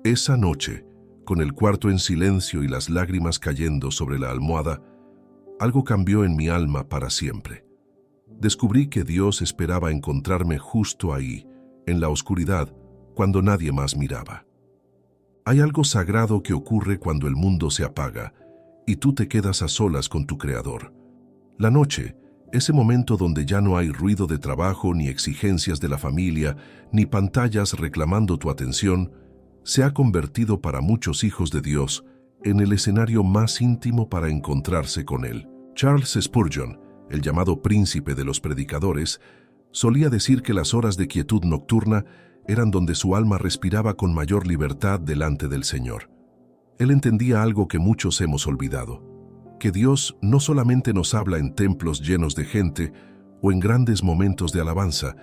Esa noche, con el cuarto en silencio y las lágrimas cayendo sobre la almohada, algo cambió en mi alma para siempre. Descubrí que Dios esperaba encontrarme justo ahí, en la oscuridad, cuando nadie más miraba. Hay algo sagrado que ocurre cuando el mundo se apaga y tú te quedas a solas con tu Creador. La noche, ese momento donde ya no hay ruido de trabajo, ni exigencias de la familia, ni pantallas reclamando tu atención, se ha convertido para muchos hijos de Dios en el escenario más íntimo para encontrarse con Él. Charles Spurgeon, el llamado príncipe de los predicadores, solía decir que las horas de quietud nocturna eran donde su alma respiraba con mayor libertad delante del Señor. Él entendía algo que muchos hemos olvidado, que Dios no solamente nos habla en templos llenos de gente o en grandes momentos de alabanza,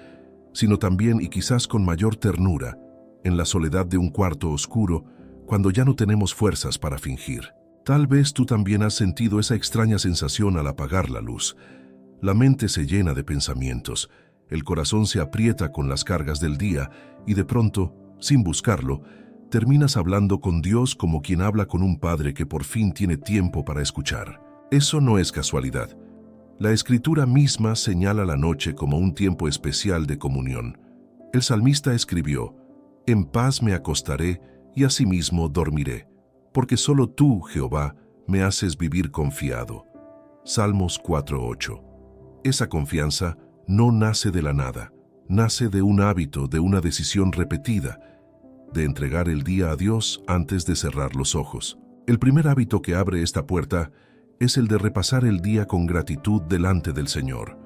sino también y quizás con mayor ternura, en la soledad de un cuarto oscuro, cuando ya no tenemos fuerzas para fingir. Tal vez tú también has sentido esa extraña sensación al apagar la luz. La mente se llena de pensamientos, el corazón se aprieta con las cargas del día y de pronto, sin buscarlo, terminas hablando con Dios como quien habla con un padre que por fin tiene tiempo para escuchar. Eso no es casualidad. La Escritura misma señala la noche como un tiempo especial de comunión. El salmista escribió: «En paz me acostaré y asimismo dormiré, porque solo tú, Jehová, me haces vivir confiado». Salmos 4:8. Esa confianza no nace de la nada, nace de un hábito, de una decisión repetida, de entregar el día a Dios antes de cerrar los ojos. El primer hábito que abre esta puerta es el de repasar el día con gratitud delante del Señor.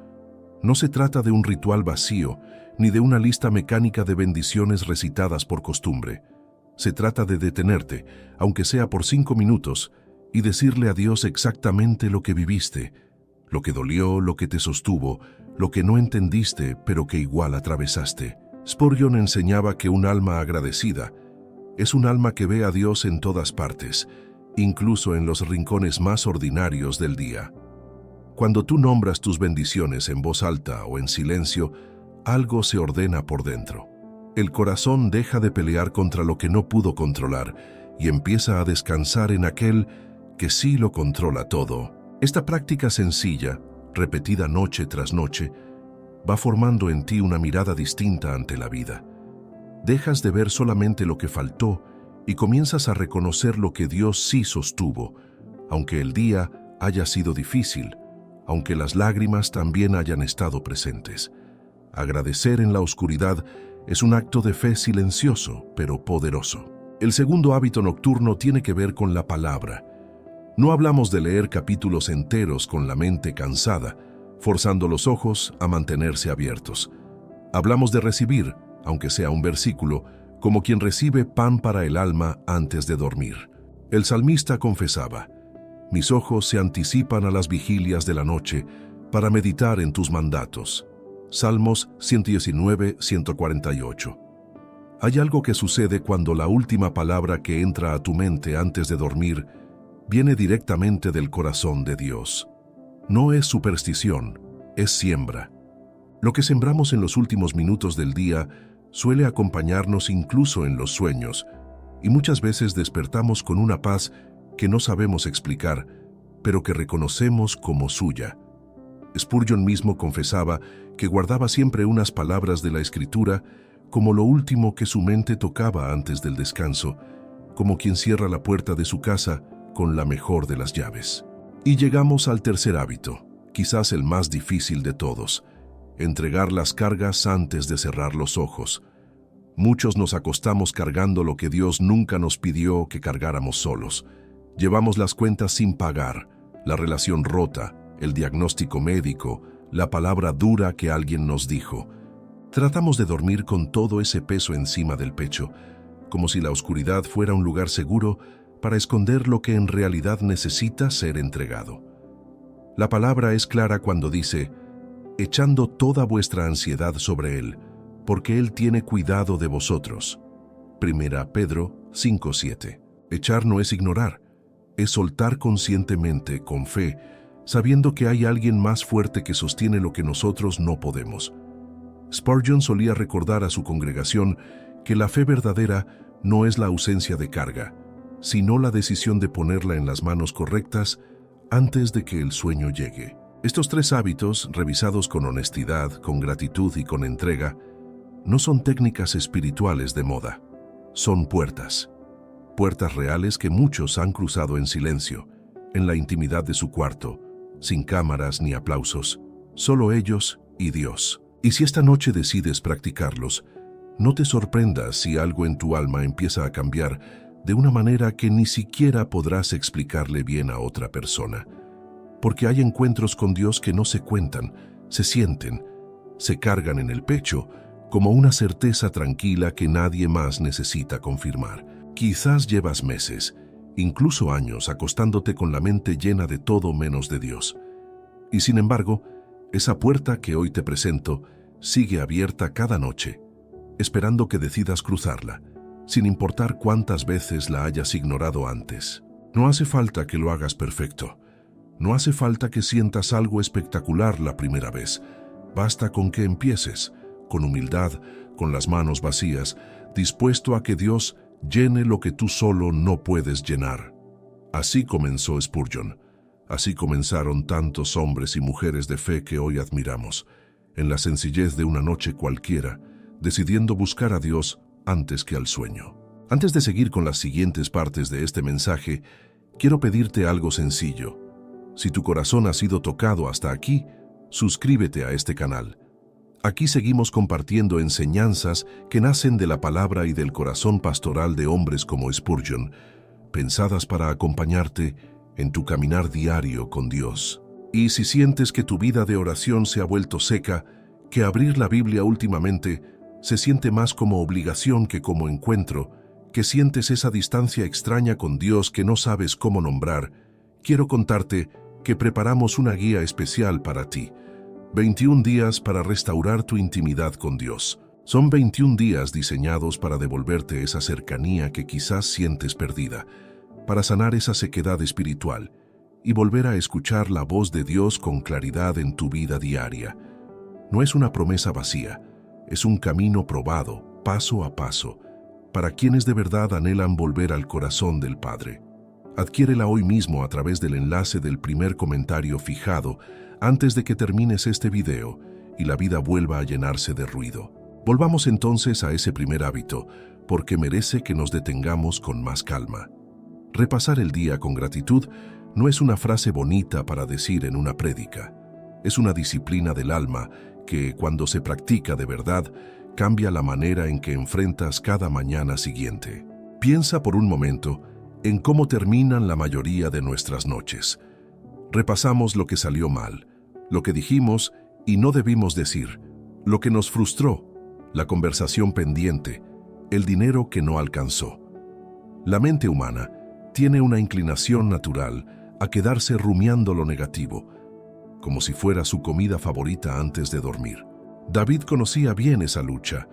No se trata de un ritual vacío, ni de una lista mecánica de bendiciones recitadas por costumbre. Se trata de detenerte, aunque sea por 5 minutos, y decirle a Dios exactamente lo que viviste, lo que dolió, lo que te sostuvo, lo que no entendiste, pero que igual atravesaste. Spurgeon enseñaba que un alma agradecida es un alma que ve a Dios en todas partes, incluso en los rincones más ordinarios del día. Cuando tú nombras tus bendiciones en voz alta o en silencio, algo se ordena por dentro. El corazón deja de pelear contra lo que no pudo controlar y empieza a descansar en aquel que sí lo controla todo. Esta práctica sencilla, repetida noche tras noche, va formando en ti una mirada distinta ante la vida. Dejas de ver solamente lo que faltó y comienzas a reconocer lo que Dios sí sostuvo, aunque el día haya sido difícil, aunque las lágrimas también hayan estado presentes. Agradecer en la oscuridad es un acto de fe silencioso, pero poderoso. El segundo hábito nocturno tiene que ver con la palabra. No hablamos de leer capítulos enteros con la mente cansada, forzando los ojos a mantenerse abiertos. Hablamos de recibir, aunque sea un versículo, como quien recibe pan para el alma antes de dormir. El salmista confesaba: «Mis ojos se anticipan a las vigilias de la noche para meditar en tus mandatos». Salmos 119, 148. Hay algo que sucede cuando la última palabra que entra a tu mente antes de dormir viene directamente del corazón de Dios. No es superstición, es siembra. Lo que sembramos en los últimos minutos del día suele acompañarnos incluso en los sueños, y muchas veces despertamos con una paz que no sabemos explicar, pero que reconocemos como suya. Spurgeon mismo confesaba que guardaba siempre unas palabras de la Escritura como lo último que su mente tocaba antes del descanso, como quien cierra la puerta de su casa con la mejor de las llaves. Y llegamos al tercer hábito, quizás el más difícil de todos: entregar las cargas antes de cerrar los ojos. Muchos nos acostamos cargando lo que Dios nunca nos pidió que cargáramos solos. Llevamos las cuentas sin pagar, la relación rota, el diagnóstico médico, la palabra dura que alguien nos dijo. Tratamos de dormir con todo ese peso encima del pecho, como si la oscuridad fuera un lugar seguro para esconder lo que en realidad necesita ser entregado. La palabra es clara cuando dice: «echando toda vuestra ansiedad sobre Él, porque Él tiene cuidado de vosotros». Primera Pedro 5:7. Echar no es ignorar, es soltar conscientemente, con fe, sabiendo que hay alguien más fuerte que sostiene lo que nosotros no podemos. Spurgeon solía recordar a su congregación que la fe verdadera no es la ausencia de carga, sino la decisión de ponerla en las manos correctas antes de que el sueño llegue. Estos 3 hábitos, revisados con honestidad, con gratitud y con entrega, no son técnicas espirituales de moda. Son puertas. Puertas reales que muchos han cruzado en silencio, en la intimidad de su cuarto, sin cámaras ni aplausos, solo ellos y Dios. Y si esta noche decides practicarlos, no te sorprendas si algo en tu alma empieza a cambiar de una manera que ni siquiera podrás explicarle bien a otra persona. Porque hay encuentros con Dios que no se cuentan, se sienten, se cargan en el pecho, como una certeza tranquila que nadie más necesita confirmar. Quizás llevas meses, incluso años, acostándote con la mente llena de todo menos de Dios. Y sin embargo, esa puerta que hoy te presento sigue abierta cada noche, esperando que decidas cruzarla, sin importar cuántas veces la hayas ignorado antes. No hace falta que lo hagas perfecto. No hace falta que sientas algo espectacular la primera vez. Basta con que empieces, con humildad, con las manos vacías, dispuesto a que Dios llene lo que tú solo no puedes llenar. Así comenzó Spurgeon. Así comenzaron tantos hombres y mujeres de fe que hoy admiramos, en la sencillez de una noche cualquiera, decidiendo buscar a Dios antes que al sueño. Antes de seguir con las siguientes partes de este mensaje, quiero pedirte algo sencillo. Si tu corazón ha sido tocado hasta aquí, suscríbete a este canal. Aquí seguimos compartiendo enseñanzas que nacen de la palabra y del corazón pastoral de hombres como Spurgeon, pensadas para acompañarte en tu caminar diario con Dios. Y si sientes que tu vida de oración se ha vuelto seca, que abrir la Biblia últimamente se siente más como obligación que como encuentro, que sientes esa distancia extraña con Dios que no sabes cómo nombrar, quiero contarte que preparamos una guía especial para ti. 21 días para restaurar tu intimidad con Dios. Son 21 días diseñados para devolverte esa cercanía que quizás sientes perdida, para sanar esa sequedad espiritual y volver a escuchar la voz de Dios con claridad en tu vida diaria. No es una promesa vacía, es un camino probado, paso a paso, para quienes de verdad anhelan volver al corazón del Padre. Adquiérela hoy mismo a través del enlace del primer comentario fijado antes de que termines este video y la vida vuelva a llenarse de ruido. Volvamos entonces a ese primer hábito, porque merece que nos detengamos con más calma. Repasar el día con gratitud no es una frase bonita para decir en una prédica. Es una disciplina del alma que, cuando se practica de verdad, cambia la manera en que enfrentas cada mañana siguiente. Piensa por un momento en cómo terminan la mayoría de nuestras noches. Repasamos lo que salió mal, lo que dijimos y no debimos decir, lo que nos frustró, la conversación pendiente, el dinero que no alcanzó. La mente humana tiene una inclinación natural a quedarse rumiando lo negativo, como si fuera su comida favorita antes de dormir. David conocía bien esa lucha.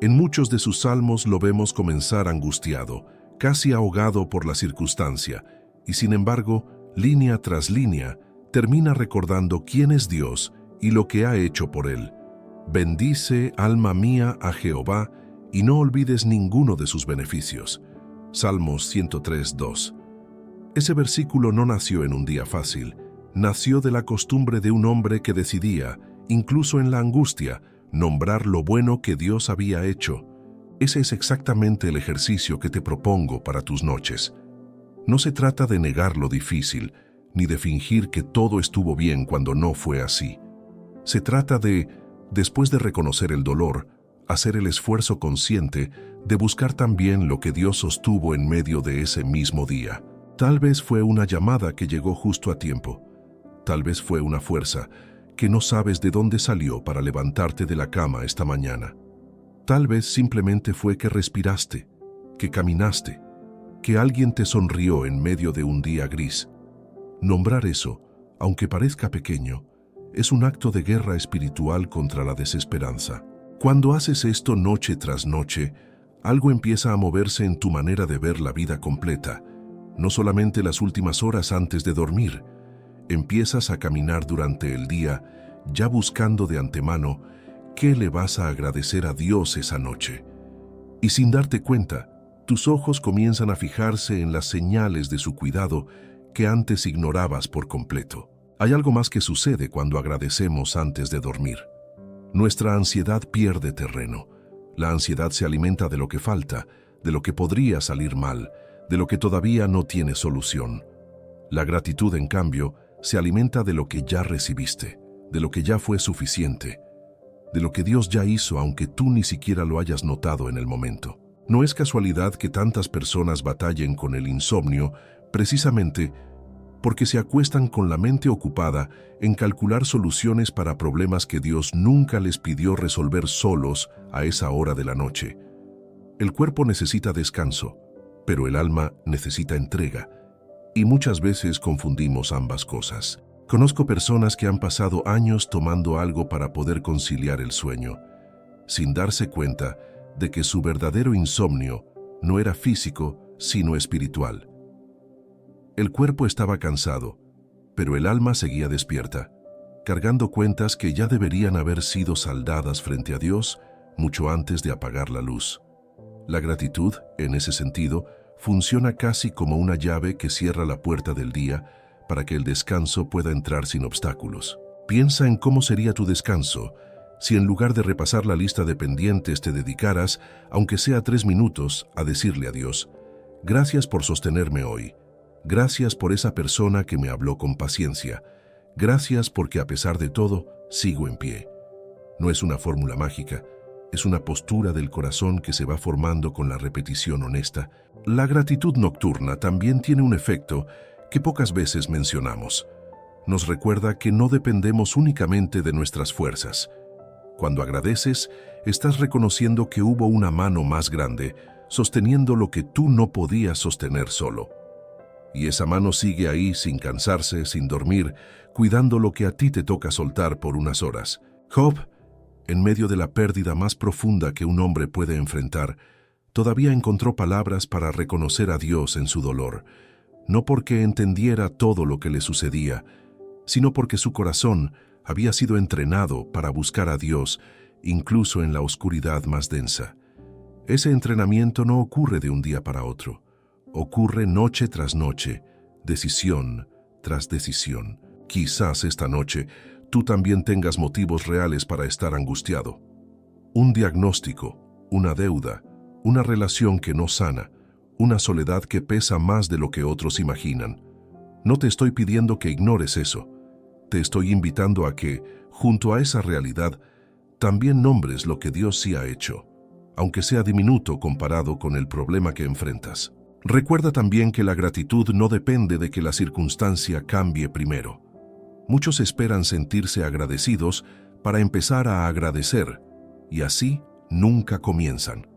En muchos de sus salmos lo vemos comenzar angustiado, casi ahogado por la circunstancia, y sin embargo, línea tras línea, termina recordando quién es Dios y lo que ha hecho por él. Bendice, alma mía, a Jehová, y no olvides ninguno de sus beneficios. Salmos 103:2. Ese versículo no nació en un día fácil, nació de la costumbre de un hombre que decidía, incluso en la angustia, nombrar lo bueno que Dios había hecho. Ese es exactamente el ejercicio que te propongo para tus noches. No se trata de negar lo difícil, ni de fingir que todo estuvo bien cuando no fue así. Se trata de, después de reconocer el dolor, hacer el esfuerzo consciente de buscar también lo que Dios sostuvo en medio de ese mismo día. Tal vez fue una llamada que llegó justo a tiempo. Tal vez fue una fuerza que no sabes de dónde salió para levantarte de la cama esta mañana. Tal vez simplemente fue que respiraste, que caminaste, que alguien te sonrió en medio de un día gris. Nombrar eso, aunque parezca pequeño, es un acto de guerra espiritual contra la desesperanza. Cuando haces esto noche tras noche, algo empieza a moverse en tu manera de ver la vida completa, no solamente las últimas horas antes de dormir. Empiezas a caminar durante el día, ya buscando de antemano qué le vas a agradecer a Dios esa noche. Y sin darte cuenta, tus ojos comienzan a fijarse en las señales de su cuidado que antes ignorabas por completo. Hay algo más que sucede cuando agradecemos antes de dormir. Nuestra ansiedad pierde terreno. La ansiedad se alimenta de lo que falta, de lo que podría salir mal, de lo que todavía no tiene solución. La gratitud, en cambio, se alimenta de lo que ya recibiste, de lo que ya fue suficiente, de lo que Dios ya hizo aunque tú ni siquiera lo hayas notado en el momento. No es casualidad que tantas personas batallen con el insomnio precisamente porque se acuestan con la mente ocupada en calcular soluciones para problemas que Dios nunca les pidió resolver solos a esa hora de la noche. El cuerpo necesita descanso, pero el alma necesita entrega, y muchas veces confundimos ambas cosas. Conozco personas que han pasado años tomando algo para poder conciliar el sueño, sin darse cuenta de que su verdadero insomnio no era físico, sino espiritual. El cuerpo estaba cansado, pero el alma seguía despierta, cargando cuentas que ya deberían haber sido saldadas frente a Dios mucho antes de apagar la luz. La gratitud, en ese sentido, funciona casi como una llave que cierra la puerta del día para que el descanso pueda entrar sin obstáculos. Piensa en cómo sería tu descanso si en lugar de repasar la lista de pendientes te dedicaras, aunque sea 3 minutos, a decirle a Dios: gracias por sostenerme hoy. Gracias por esa persona que me habló con paciencia. Gracias porque a pesar de todo, sigo en pie. No es una fórmula mágica, es una postura del corazón que se va formando con la repetición honesta. La gratitud nocturna también tiene un efecto que pocas veces mencionamos. Nos recuerda que no dependemos únicamente de nuestras fuerzas. Cuando agradeces, estás reconociendo que hubo una mano más grande, sosteniendo lo que tú no podías sostener solo. Y esa mano sigue ahí sin cansarse, sin dormir, cuidando lo que a ti te toca soltar por unas horas. Job, en medio de la pérdida más profunda que un hombre puede enfrentar, todavía encontró palabras para reconocer a Dios en su dolor, no porque entendiera todo lo que le sucedía, sino porque su corazón había sido entrenado para buscar a Dios, incluso en la oscuridad más densa. Ese entrenamiento no ocurre de un día para otro. Ocurre noche tras noche, decisión tras decisión. Quizás esta noche tú también tengas motivos reales para estar angustiado. Un diagnóstico, una deuda, una relación que no sana, una soledad que pesa más de lo que otros imaginan. No te estoy pidiendo que ignores eso. Te estoy invitando a que, junto a esa realidad, también nombres lo que Dios sí ha hecho, aunque sea diminuto comparado con el problema que enfrentas. Recuerda también que la gratitud no depende de que la circunstancia cambie primero. Muchos esperan sentirse agradecidos para empezar a agradecer, y así nunca comienzan.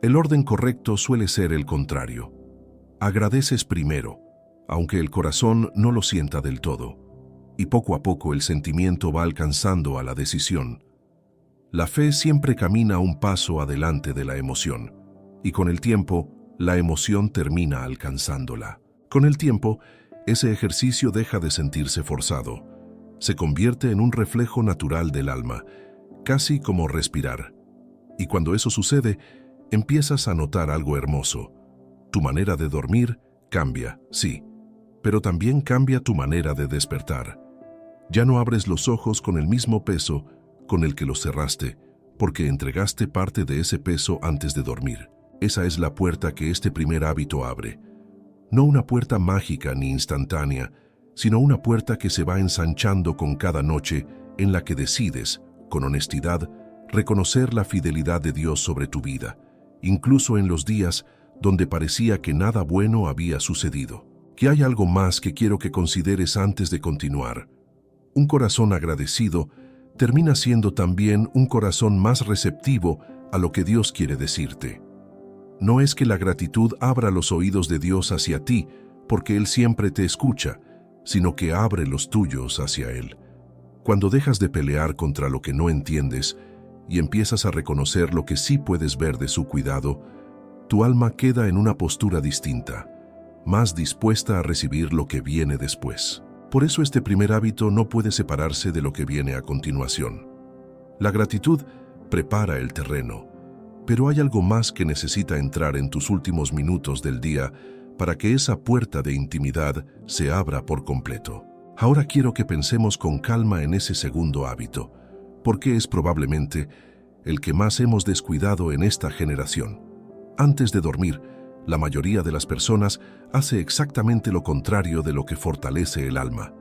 El orden correcto suele ser el contrario. Agradeces primero, aunque el corazón no lo sienta del todo, y poco a poco el sentimiento va alcanzando a la decisión. La fe siempre camina un paso adelante de la emoción, y con el tiempo, la emoción termina alcanzándola. Con el tiempo, ese ejercicio deja de sentirse forzado. Se convierte en un reflejo natural del alma, casi como respirar. Y cuando eso sucede, empiezas a notar algo hermoso. Tu manera de dormir cambia, sí, pero también cambia tu manera de despertar. Ya no abres los ojos con el mismo peso con el que los cerraste, porque entregaste parte de ese peso antes de dormir. Esa es la puerta que este primer hábito abre. No una puerta mágica ni instantánea, sino una puerta que se va ensanchando con cada noche en la que decides, con honestidad, reconocer la fidelidad de Dios sobre tu vida, incluso en los días donde parecía que nada bueno había sucedido. Que hay algo más que quiero que consideres antes de continuar. Un corazón agradecido termina siendo también un corazón más receptivo a lo que Dios quiere decirte. No es que la gratitud abra los oídos de Dios hacia ti, porque Él siempre te escucha, sino que abre los tuyos hacia Él. Cuando dejas de pelear contra lo que no entiendes y empiezas a reconocer lo que sí puedes ver de su cuidado, tu alma queda en una postura distinta, más dispuesta a recibir lo que viene después. Por eso este primer hábito no puede separarse de lo que viene a continuación. La gratitud prepara el terreno, Pero hay algo más que necesita entrar en tus últimos minutos del día para que esa puerta de intimidad se abra por completo. Ahora quiero que pensemos con calma en ese segundo hábito, porque es probablemente el que más hemos descuidado en esta generación. Antes de dormir, la mayoría de las personas hace exactamente lo contrario de lo que fortalece el alma.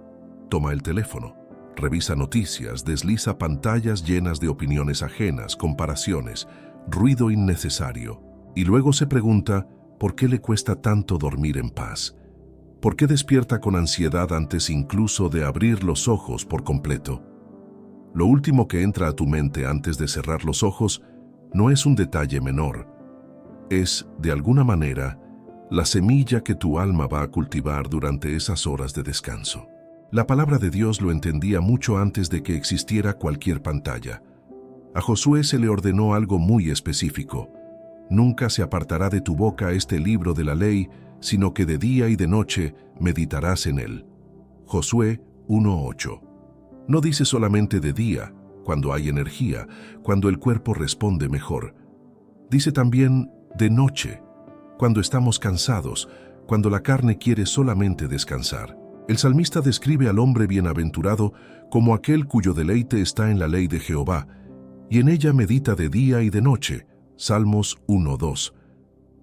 Toma el teléfono, revisa noticias, desliza pantallas llenas de opiniones ajenas, comparaciones, ruido innecesario, y luego se pregunta por qué le cuesta tanto dormir en paz. ¿Por qué despierta con ansiedad antes incluso de abrir los ojos por completo? Lo último que entra a tu mente antes de cerrar los ojos no es un detalle menor. Es, de alguna manera, la semilla que tu alma va a cultivar durante esas horas de descanso. La palabra de Dios lo entendía mucho antes de que existiera cualquier pantalla. A Josué se le ordenó algo muy específico. Nunca se apartará de tu boca este libro de la ley, sino que de día y de noche meditarás en él. Josué 1:8. No dice solamente de día, cuando hay energía, cuando el cuerpo responde mejor. Dice también de noche, cuando estamos cansados, cuando la carne quiere solamente descansar. El salmista describe al hombre bienaventurado como aquel cuyo deleite está en la ley de Jehová, y en ella medita de día y de noche. Salmos 1:2.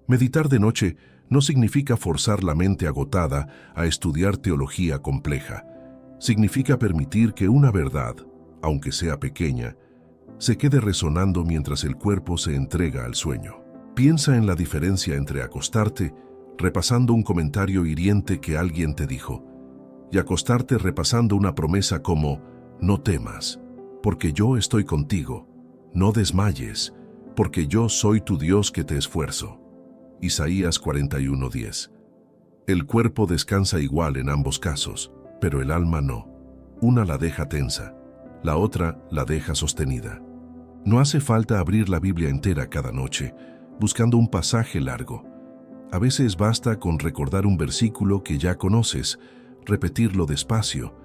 Meditar de noche no significa forzar la mente agotada a estudiar teología compleja. Significa permitir que una verdad, aunque sea pequeña, se quede resonando mientras el cuerpo se entrega al sueño. Piensa en la diferencia entre acostarte repasando un comentario hiriente que alguien te dijo, y acostarte repasando una promesa como, no temas, porque yo estoy contigo, no desmayes, porque yo soy tu Dios que te esfuerzo. Isaías 41:10. El cuerpo descansa igual en ambos casos, pero el alma no. Una la deja tensa, la otra la deja sostenida. No hace falta abrir la Biblia entera cada noche, buscando un pasaje largo. A veces basta con recordar un versículo que ya conoces, repetirlo despacio,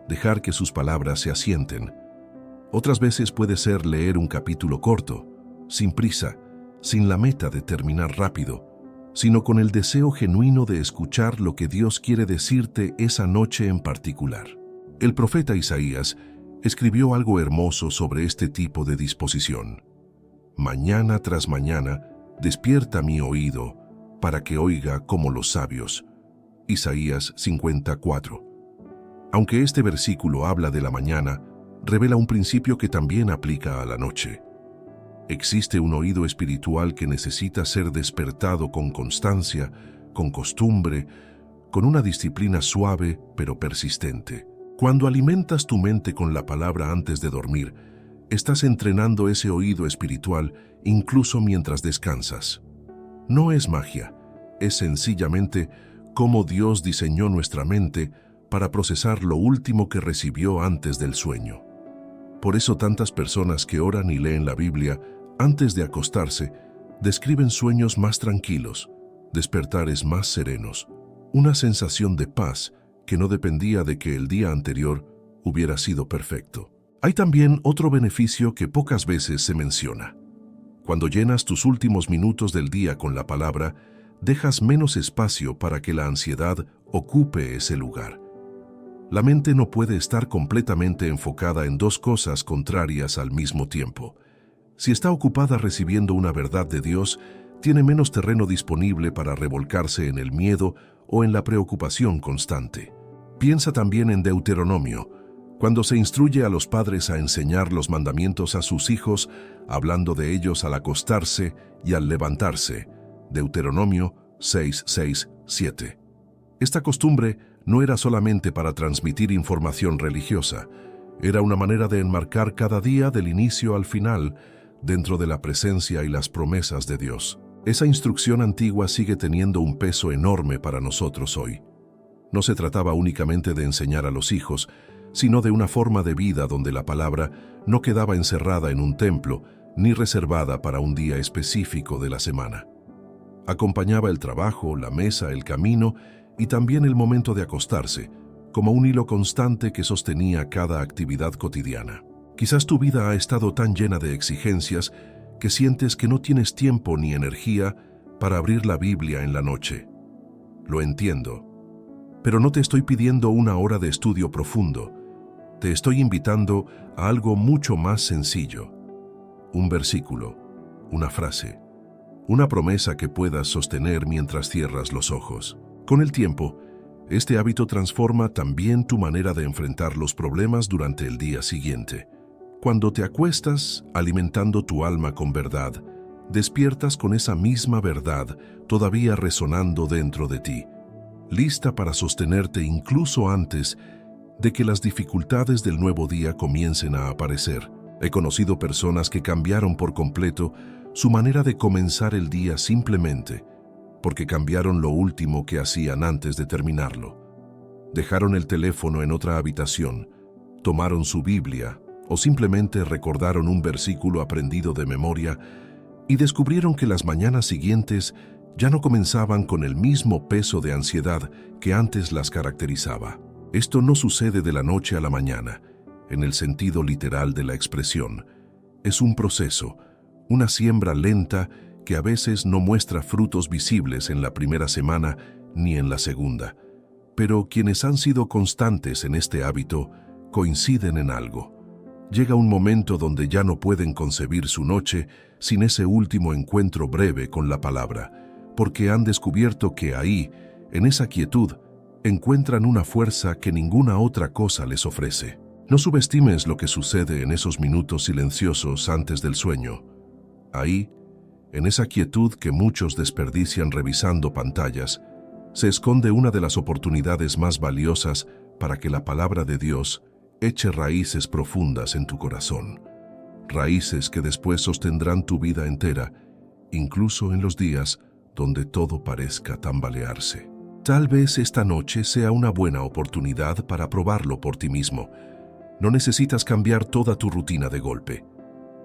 dejar que sus palabras se asienten. Otras veces puede ser leer un capítulo corto, sin prisa, sin la meta de terminar rápido, sino con el deseo genuino de escuchar lo que Dios quiere decirte esa noche en particular. El profeta Isaías escribió algo hermoso sobre este tipo de disposición. Mañana tras mañana, despierta mi oído para que oiga como los sabios. Isaías 54. Aunque este versículo habla de la mañana, revela un principio que también aplica a la noche. Existe un oído espiritual que necesita ser despertado con constancia, con costumbre, con una disciplina suave pero persistente. Cuando alimentas tu mente con la palabra antes de dormir, estás entrenando ese oído espiritual incluso mientras descansas. No es magia, es sencillamente cómo Dios diseñó nuestra mente para procesar lo último que recibió antes del sueño. Por eso tantas personas que oran y leen la Biblia antes de acostarse describen sueños más tranquilos, despertares más serenos, una sensación de paz que no dependía de que el día anterior hubiera sido perfecto. Hay también otro beneficio que pocas veces se menciona. Cuando llenas tus últimos minutos del día con la palabra, dejas menos espacio para que la ansiedad ocupe ese lugar. La mente no puede estar completamente enfocada en dos cosas contrarias al mismo tiempo. Si está ocupada recibiendo una verdad de Dios, tiene menos terreno disponible para revolcarse en el miedo o en la preocupación constante. Piensa también en Deuteronomio, cuando se instruye a los padres a enseñar los mandamientos a sus hijos, hablando de ellos al acostarse y al levantarse. Deuteronomio 6:6-7. Esta costumbre no era solamente para transmitir información religiosa, era una manera de enmarcar cada día del inicio al final dentro de la presencia y las promesas de Dios. Esa instrucción antigua sigue teniendo un peso enorme para nosotros hoy. No se trataba únicamente de enseñar a los hijos, sino de una forma de vida donde la palabra no quedaba encerrada en un templo ni reservada para un día específico de la semana. Acompañaba el trabajo, la mesa, el camino y también el momento de acostarse, como un hilo constante que sostenía cada actividad cotidiana. Quizás tu vida ha estado tan llena de exigencias que sientes que no tienes tiempo ni energía para abrir la Biblia en la noche. Lo entiendo, pero no te estoy pidiendo una hora de estudio profundo. Te estoy invitando a algo mucho más sencillo. Un versículo, una frase, una promesa que puedas sostener mientras cierras los ojos. Con el tiempo, este hábito transforma también tu manera de enfrentar los problemas durante el día siguiente. Cuando te acuestas alimentando tu alma con verdad, despiertas con esa misma verdad todavía resonando dentro de ti, lista para sostenerte incluso antes de que las dificultades del nuevo día comiencen a aparecer. He conocido personas que cambiaron por completo su manera de comenzar el día simplemente porque cambiaron lo último que hacían antes de terminarlo. Dejaron el teléfono en otra habitación, tomaron su Biblia o simplemente recordaron un versículo aprendido de memoria y descubrieron que las mañanas siguientes ya no comenzaban con el mismo peso de ansiedad que antes las caracterizaba. Esto no sucede de la noche a la mañana, en el sentido literal de la expresión. Es un proceso, una siembra lenta que a veces no muestra frutos visibles en la primera semana ni en la segunda. Pero quienes han sido constantes en este hábito coinciden en algo. Llega un momento donde ya no pueden concebir su noche sin ese último encuentro breve con la palabra, porque han descubierto que ahí, en esa quietud, encuentran una fuerza que ninguna otra cosa les ofrece. No subestimes lo que sucede en esos minutos silenciosos antes del sueño. Ahí, en esa quietud que muchos desperdician revisando pantallas, se esconde una de las oportunidades más valiosas para que la palabra de Dios eche raíces profundas en tu corazón. Raíces que después sostendrán tu vida entera, incluso en los días donde todo parezca tambalearse. Tal vez esta noche sea una buena oportunidad para probarlo por ti mismo. No necesitas cambiar toda tu rutina de golpe.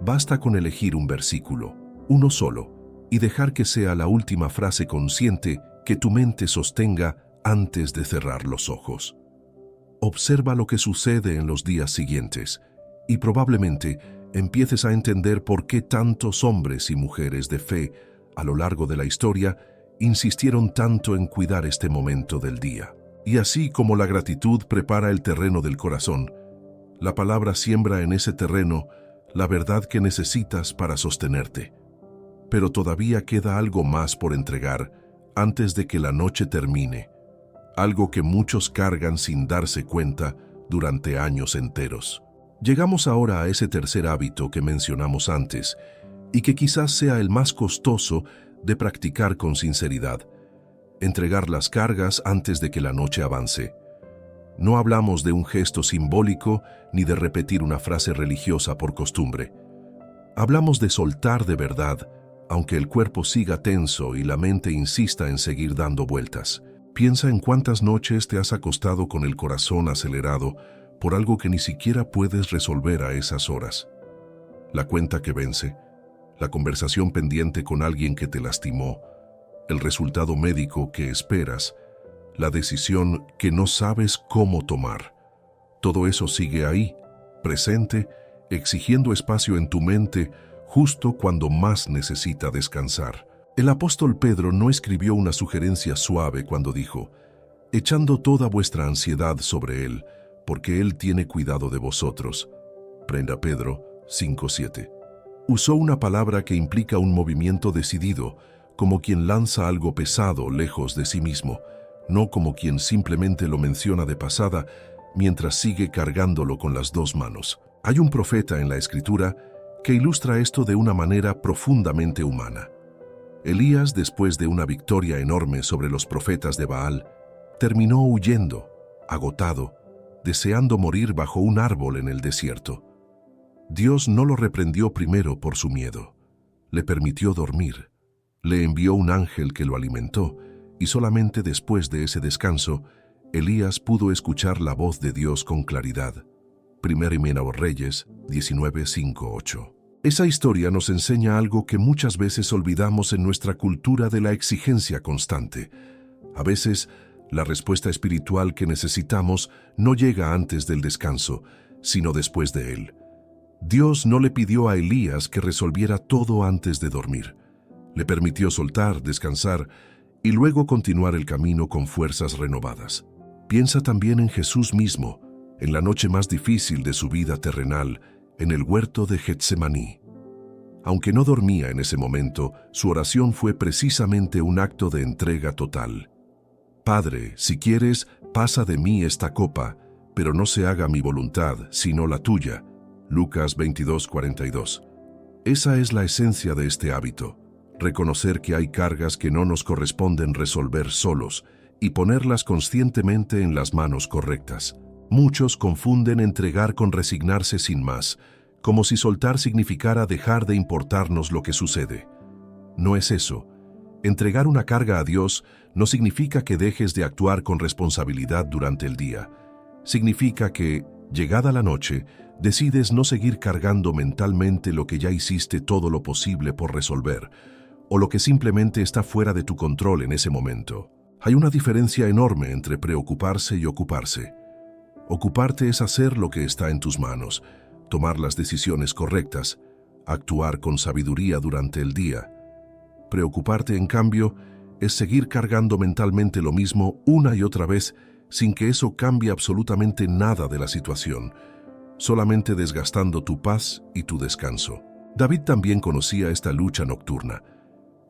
Basta con elegir un versículo, uno solo, y dejar que sea la última frase consciente que tu mente sostenga antes de cerrar los ojos. Observa lo que sucede en los días siguientes y probablemente empieces a entender por qué tantos hombres y mujeres de fe a lo largo de la historia insistieron tanto en cuidar este momento del día. Y así como la gratitud prepara el terreno del corazón, la palabra siembra en ese terreno la verdad que necesitas para sostenerte. Pero todavía queda algo más por entregar antes de que la noche termine, algo que muchos cargan sin darse cuenta durante años enteros. Llegamos ahora a ese tercer hábito que mencionamos antes y que quizás sea el más costoso de practicar con sinceridad: entregar las cargas antes de que la noche avance. No hablamos de un gesto simbólico ni de repetir una frase religiosa por costumbre. Hablamos de soltar de verdad, aunque el cuerpo siga tenso y la mente insista en seguir dando vueltas. Piensa en cuántas noches te has acostado con el corazón acelerado por algo que ni siquiera puedes resolver a esas horas. La cuenta que vence, la conversación pendiente con alguien que te lastimó, el resultado médico que esperas, la decisión que no sabes cómo tomar. Todo eso sigue ahí, presente, exigiendo espacio en tu mente justo cuando más necesita descansar. El apóstol Pedro no escribió una sugerencia suave cuando dijo: echando toda vuestra ansiedad sobre Él, porque Él tiene cuidado de vosotros. Prenda Pedro 5:7. Usó una palabra que implica un movimiento decidido, como quien lanza algo pesado lejos de sí mismo, no como quien simplemente lo menciona de pasada mientras sigue cargándolo con las dos manos. Hay un profeta en la Escritura que ilustra esto de una manera profundamente humana. Elías, después de una victoria enorme sobre los profetas de Baal, terminó huyendo, agotado, deseando morir bajo un árbol en el desierto. Dios no lo reprendió primero por su miedo. Le permitió dormir. Le envió un ángel que lo alimentó, y solamente después de ese descanso, Elías pudo escuchar la voz de Dios con claridad. 1 Reyes 19:5-8. Esa historia nos enseña algo que muchas veces olvidamos en nuestra cultura de la exigencia constante. A veces, la respuesta espiritual que necesitamos no llega antes del descanso, sino después de él. Dios no le pidió a Elías que resolviera todo antes de dormir. Le permitió soltar, descansar y luego continuar el camino con fuerzas renovadas. Piensa también en Jesús mismo, en la noche más difícil de su vida terrenal, en el huerto de Getsemaní. Aunque no dormía en ese momento, su oración fue precisamente un acto de entrega total. Padre, si quieres, pasa de mí esta copa, pero no se haga mi voluntad, sino la tuya. Lucas 22:42. Esa es la esencia de este hábito, reconocer que hay cargas que no nos corresponden resolver solos y ponerlas conscientemente en las manos correctas. Muchos confunden entregar con resignarse sin más, como si soltar significara dejar de importarnos lo que sucede. No es eso. Entregar una carga a Dios no significa que dejes de actuar con responsabilidad durante el día. Significa que, llegada la noche, decides no seguir cargando mentalmente lo que ya hiciste todo lo posible por resolver, o lo que simplemente está fuera de tu control en ese momento. Hay una diferencia enorme entre preocuparse y ocuparse. Ocuparte es hacer lo que está en tus manos, tomar las decisiones correctas, actuar con sabiduría durante el día. Preocuparte, en cambio, es seguir cargando mentalmente lo mismo una y otra vez sin que eso cambie absolutamente nada de la situación, solamente desgastando tu paz y tu descanso. David también conocía esta lucha nocturna.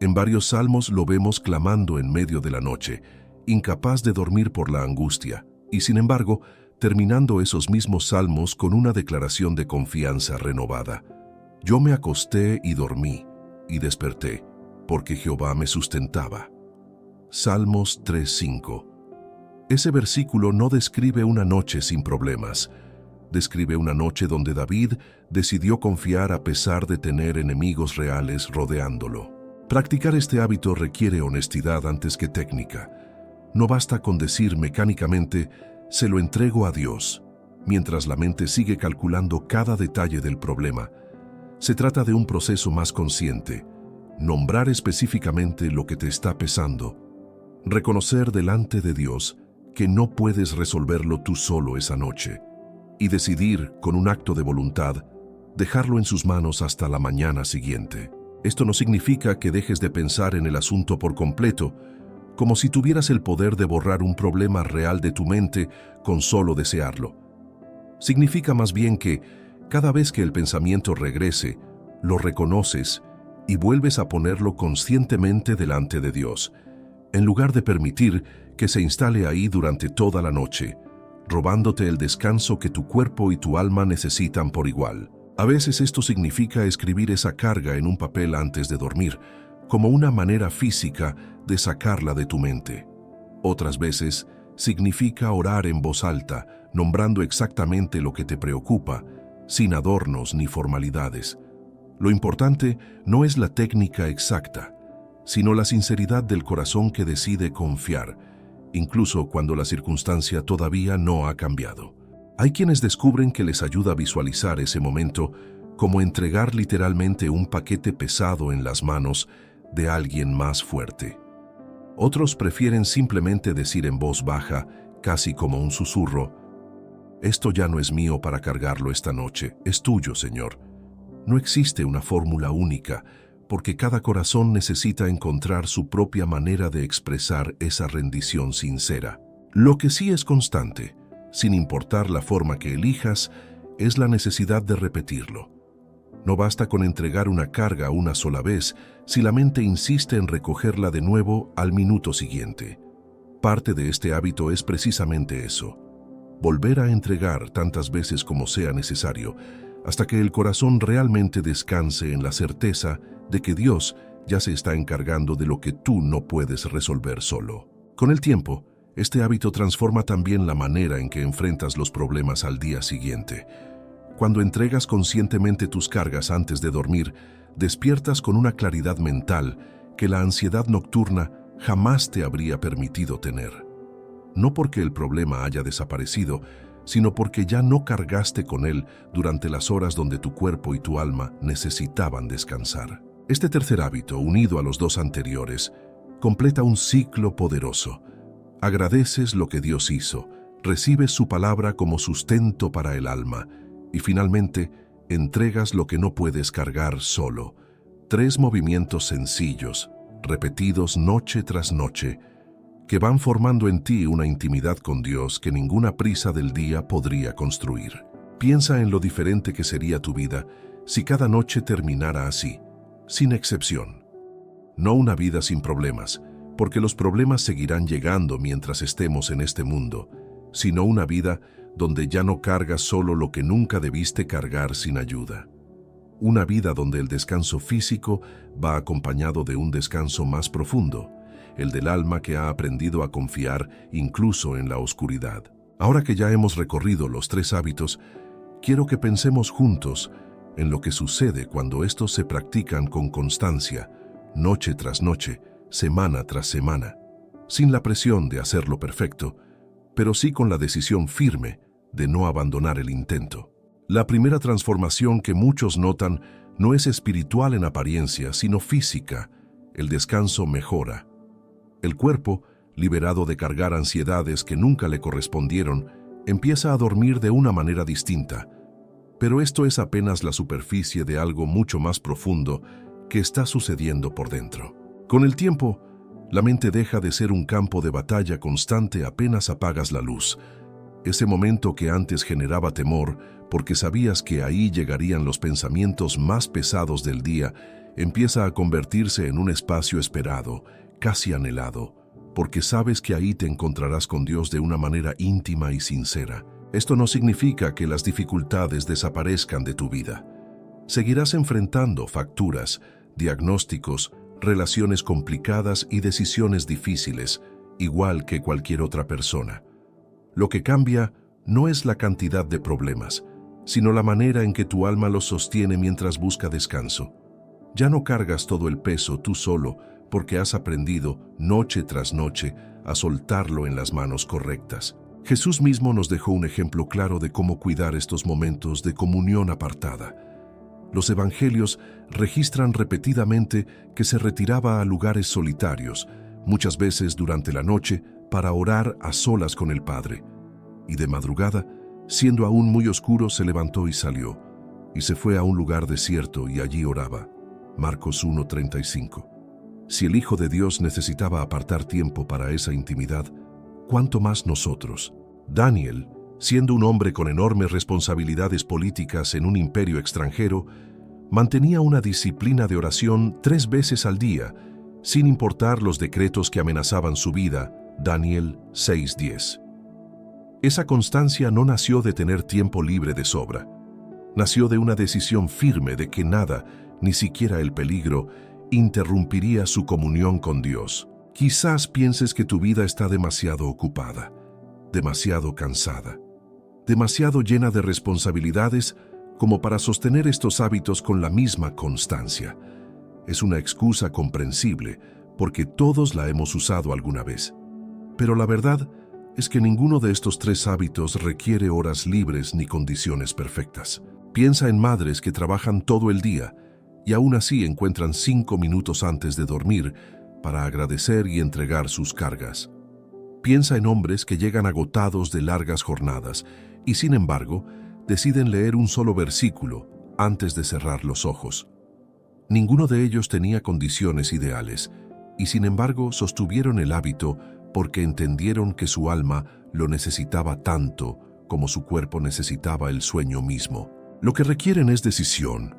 En varios salmos lo vemos clamando en medio de la noche, incapaz de dormir por la angustia, y sin embargo, terminando esos mismos salmos con una declaración de confianza renovada. Yo me acosté y dormí, y desperté, porque Jehová me sustentaba. Salmos 3:5. Ese versículo no describe una noche sin problemas. Describe una noche donde David decidió confiar a pesar de tener enemigos reales rodeándolo. Practicar este hábito requiere honestidad antes que técnica. No basta con decir mecánicamente, se lo entrego a Dios, mientras la mente sigue calculando cada detalle del problema. Se trata de un proceso más consciente. Nombrar específicamente lo que te está pesando. Reconocer delante de Dios que no puedes resolverlo tú solo esa noche. Y decidir, con un acto de voluntad, dejarlo en sus manos hasta la mañana siguiente. Esto no significa que dejes de pensar en el asunto por completo, como si tuvieras el poder de borrar un problema real de tu mente con solo desearlo. Significa más bien que, cada vez que el pensamiento regrese, lo reconoces y vuelves a ponerlo conscientemente delante de Dios, en lugar de permitir que se instale ahí durante toda la noche, robándote el descanso que tu cuerpo y tu alma necesitan por igual. A veces esto significa escribir esa carga en un papel antes de dormir, como una manera física de sacarla de tu mente. Otras veces significa orar en voz alta, nombrando exactamente lo que te preocupa, sin adornos ni formalidades. Lo importante no es la técnica exacta, sino la sinceridad del corazón que decide confiar, incluso cuando la circunstancia todavía no ha cambiado. Hay quienes descubren que les ayuda a visualizar ese momento como entregar literalmente un paquete pesado en las manos de alguien más fuerte. Otros prefieren simplemente decir en voz baja, casi como un susurro, «Esto ya no es mío para cargarlo esta noche, es tuyo, Señor». No existe una fórmula única, porque cada corazón necesita encontrar su propia manera de expresar esa rendición sincera. Lo que sí es constante, sin importar la forma que elijas, es la necesidad de repetirlo. No basta con entregar una carga una sola vez si la mente insiste en recogerla de nuevo al minuto siguiente. Parte de este hábito es precisamente eso. Volver a entregar tantas veces como sea necesario, hasta que el corazón realmente descanse en la certeza de que Dios ya se está encargando de lo que tú no puedes resolver solo. Con el tiempo, este hábito transforma también la manera en que enfrentas los problemas al día siguiente. Cuando entregas conscientemente tus cargas antes de dormir, despiertas con una claridad mental que la ansiedad nocturna jamás te habría permitido tener. No porque el problema haya desaparecido, sino porque ya no cargaste con él durante las horas donde tu cuerpo y tu alma necesitaban descansar. Este tercer hábito, unido a los dos anteriores, completa un ciclo poderoso. Agradeces lo que Dios hizo, recibes su palabra como sustento para el alma y finalmente Entregas lo que no puedes cargar solo. 3 movimientos sencillos, repetidos noche tras noche, que van formando en ti una intimidad con Dios que ninguna prisa del día podría construir. Piensa en lo diferente que sería tu vida si cada noche terminara así, sin excepción. No una vida sin problemas, porque los problemas seguirán llegando mientras estemos en este mundo, sino una vida donde ya no cargas solo lo que nunca debiste cargar sin ayuda. Una vida donde el descanso físico va acompañado de un descanso más profundo, el del alma que ha aprendido a confiar incluso en la oscuridad. Ahora que ya hemos recorrido los 3 hábitos, quiero que pensemos juntos en lo que sucede cuando estos se practican con constancia, noche tras noche, semana tras semana, sin la presión de hacerlo perfecto, pero sí con la decisión firme de no abandonar el intento. La primera transformación que muchos notan no es espiritual en apariencia, sino física. El descanso mejora. El cuerpo, liberado de cargar ansiedades que nunca le correspondieron, empieza a dormir de una manera distinta. Pero esto es apenas la superficie de algo mucho más profundo que está sucediendo por dentro. Con el tiempo, la mente deja de ser un campo de batalla constante apenas apagas la luz. Ese momento que antes generaba temor, porque sabías que ahí llegarían los pensamientos más pesados del día, empieza a convertirse en un espacio esperado, casi anhelado, porque sabes que ahí te encontrarás con Dios de una manera íntima y sincera. Esto no significa que las dificultades desaparezcan de tu vida. Seguirás enfrentando facturas, diagnósticos, relaciones complicadas y decisiones difíciles, igual que cualquier otra persona. Lo que cambia no es la cantidad de problemas, sino la manera en que tu alma los sostiene mientras busca descanso. Ya no cargas todo el peso tú solo porque has aprendido, noche tras noche, a soltarlo en las manos correctas. Jesús mismo nos dejó un ejemplo claro de cómo cuidar estos momentos de comunión apartada. Los evangelios registran repetidamente que se retiraba a lugares solitarios, muchas veces durante la noche, para orar a solas con el Padre. Y de madrugada, siendo aún muy oscuro, se levantó y salió, y se fue a un lugar desierto y allí oraba. Marcos 1:35. Si el Hijo de Dios necesitaba apartar tiempo para esa intimidad, ¿cuánto más nosotros? Daniel, siendo un hombre con enormes responsabilidades políticas en un imperio extranjero, mantenía una disciplina de oración 3 veces al día, sin importar los decretos que amenazaban su vida. Daniel 6:10. Esa constancia no nació de tener tiempo libre de sobra. Nació de una decisión firme de que nada, ni siquiera el peligro, interrumpiría su comunión con Dios. Quizás pienses que tu vida está demasiado ocupada, demasiado cansada, demasiado llena de responsabilidades como para sostener estos hábitos con la misma constancia. Es una excusa comprensible, porque todos la hemos usado alguna vez. Pero la verdad es que ninguno de estos 3 hábitos requiere horas libres ni condiciones perfectas. Piensa en madres que trabajan todo el día y aún así encuentran 5 minutos antes de dormir para agradecer y entregar sus cargas. Piensa en hombres que llegan agotados de largas jornadas y, sin embargo, deciden leer un solo versículo antes de cerrar los ojos. Ninguno de ellos tenía condiciones ideales y, sin embargo, sostuvieron el hábito porque entendieron que su alma lo necesitaba tanto como su cuerpo necesitaba el sueño mismo. Lo que requieren es decisión,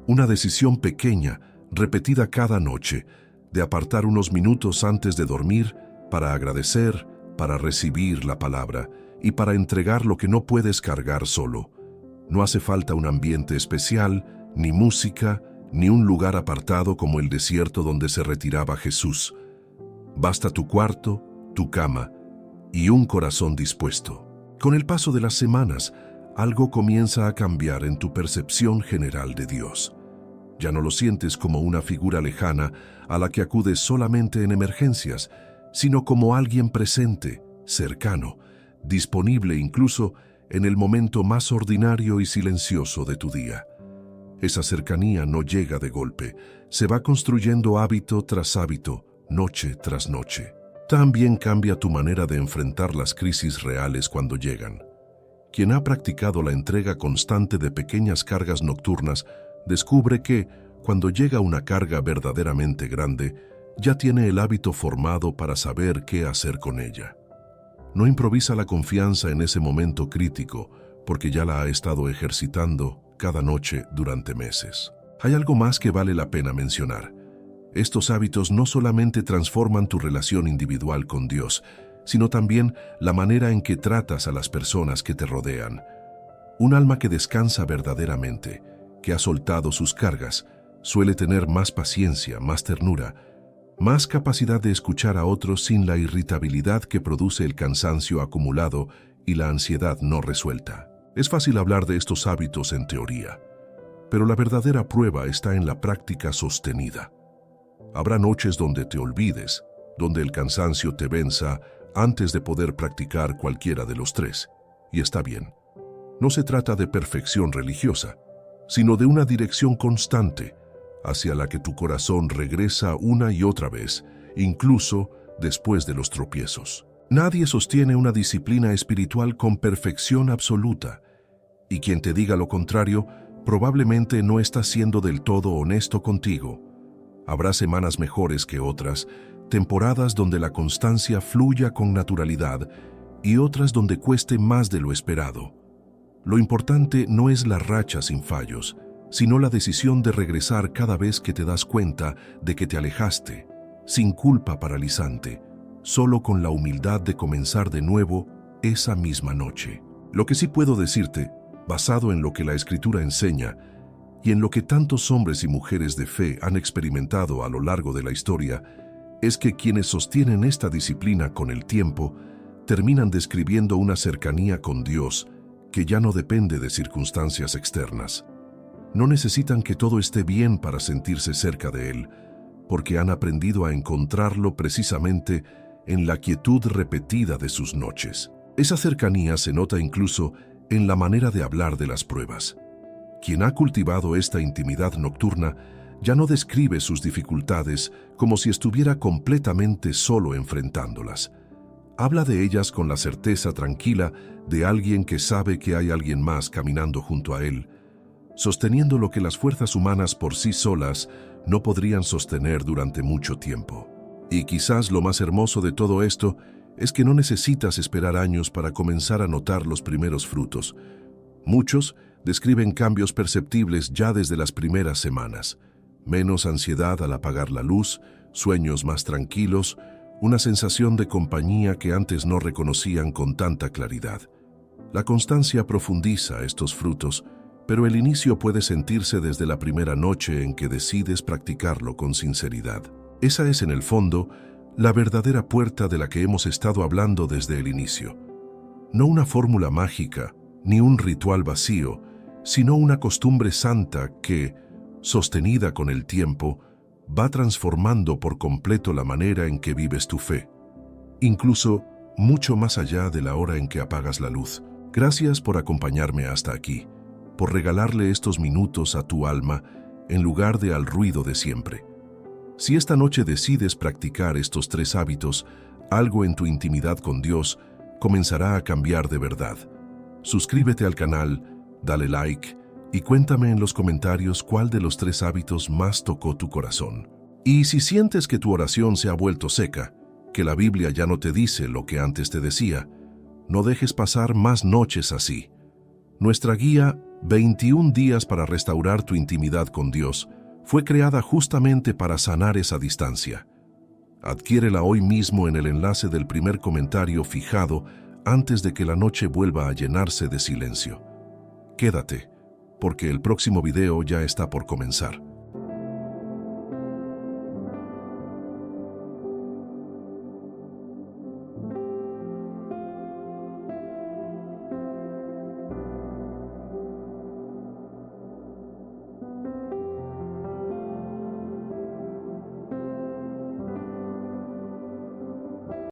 una decisión pequeña, repetida cada noche, de apartar unos minutos antes de dormir para agradecer, para recibir la palabra y para entregar lo que no puedes cargar solo. No hace falta un ambiente especial, ni música, ni un lugar apartado como el desierto donde se retiraba Jesús. Basta tu cuarto, tu cama y un corazón dispuesto. Con el paso de las semanas, algo comienza a cambiar en tu percepción general de Dios. Ya no lo sientes como una figura lejana a la que acudes solamente en emergencias, sino como alguien presente, cercano, disponible incluso en el momento más ordinario y silencioso de tu día. Esa cercanía no llega de golpe, se va construyendo hábito tras hábito, noche tras noche. También cambia tu manera de enfrentar las crisis reales cuando llegan. Quien ha practicado la entrega constante de pequeñas cargas nocturnas descubre que, cuando llega una carga verdaderamente grande, ya tiene el hábito formado para saber qué hacer con ella. No improvisa la confianza en ese momento crítico, porque ya la ha estado ejercitando cada noche durante meses. Hay algo más que vale la pena mencionar. Estos hábitos no solamente transforman tu relación individual con Dios, sino también la manera en que tratas a las personas que te rodean. Un alma que descansa verdaderamente, que ha soltado sus cargas, suele tener más paciencia, más ternura, más capacidad de escuchar a otros sin la irritabilidad que produce el cansancio acumulado y la ansiedad no resuelta. Es fácil hablar de estos hábitos en teoría, pero la verdadera prueba está en la práctica sostenida. Habrá noches donde te olvides, donde el cansancio te venza antes de poder practicar cualquiera de los tres, y está bien. No se trata de perfección religiosa, sino de una dirección constante hacia la que tu corazón regresa una y otra vez, incluso después de los tropiezos. Nadie sostiene una disciplina espiritual con perfección absoluta, y quien te diga lo contrario probablemente no está siendo del todo honesto contigo. Habrá semanas mejores que otras, temporadas donde la constancia fluya con naturalidad y otras donde cueste más de lo esperado. Lo importante no es la racha sin fallos, sino la decisión de regresar cada vez que te das cuenta de que te alejaste, sin culpa paralizante, solo con la humildad de comenzar de nuevo esa misma noche. Lo que sí puedo decirte, basado en lo que la Escritura enseña y en lo que tantos hombres y mujeres de fe han experimentado a lo largo de la historia, es que quienes sostienen esta disciplina con el tiempo terminan describiendo una cercanía con Dios que ya no depende de circunstancias externas. No necesitan que todo esté bien para sentirse cerca de Él, porque han aprendido a encontrarlo precisamente en la quietud repetida de sus noches. Esa cercanía se nota incluso en la manera de hablar de las pruebas. Quien ha cultivado esta intimidad nocturna ya no describe sus dificultades como si estuviera completamente solo enfrentándolas. Habla de ellas con la certeza tranquila de alguien que sabe que hay alguien más caminando junto a él, sosteniendo lo que las fuerzas humanas por sí solas no podrían sostener durante mucho tiempo. Y quizás lo más hermoso de todo esto es que no necesitas esperar años para comenzar a notar los primeros frutos. Muchos describen cambios perceptibles ya desde las primeras semanas. Menos ansiedad al apagar la luz, sueños más tranquilos, una sensación de compañía que antes no reconocían con tanta claridad. La constancia profundiza estos frutos, pero el inicio puede sentirse desde la primera noche en que decides practicarlo con sinceridad. Esa es, en el fondo, la verdadera puerta de la que hemos estado hablando desde el inicio. No una fórmula mágica, ni un ritual vacío, sino una costumbre santa que, sostenida con el tiempo, va transformando por completo la manera en que vives tu fe, incluso mucho más allá de la hora en que apagas la luz. Gracias por acompañarme hasta aquí, por regalarle estos minutos a tu alma en lugar de al ruido de siempre. Si esta noche decides practicar estos 3 hábitos, algo en tu intimidad con Dios comenzará a cambiar de verdad. Suscríbete al canal, dale like y cuéntame en los comentarios cuál de los 3 hábitos más tocó tu corazón. Y si sientes que tu oración se ha vuelto seca, que la Biblia ya no te dice lo que antes te decía, no dejes pasar más noches así. Nuestra guía, 21 días para restaurar tu intimidad con Dios, fue creada justamente para sanar esa distancia. Adquiérela hoy mismo en el enlace del primer comentario fijado antes de que la noche vuelva a llenarse de silencio. Quédate, porque el próximo video ya está por comenzar.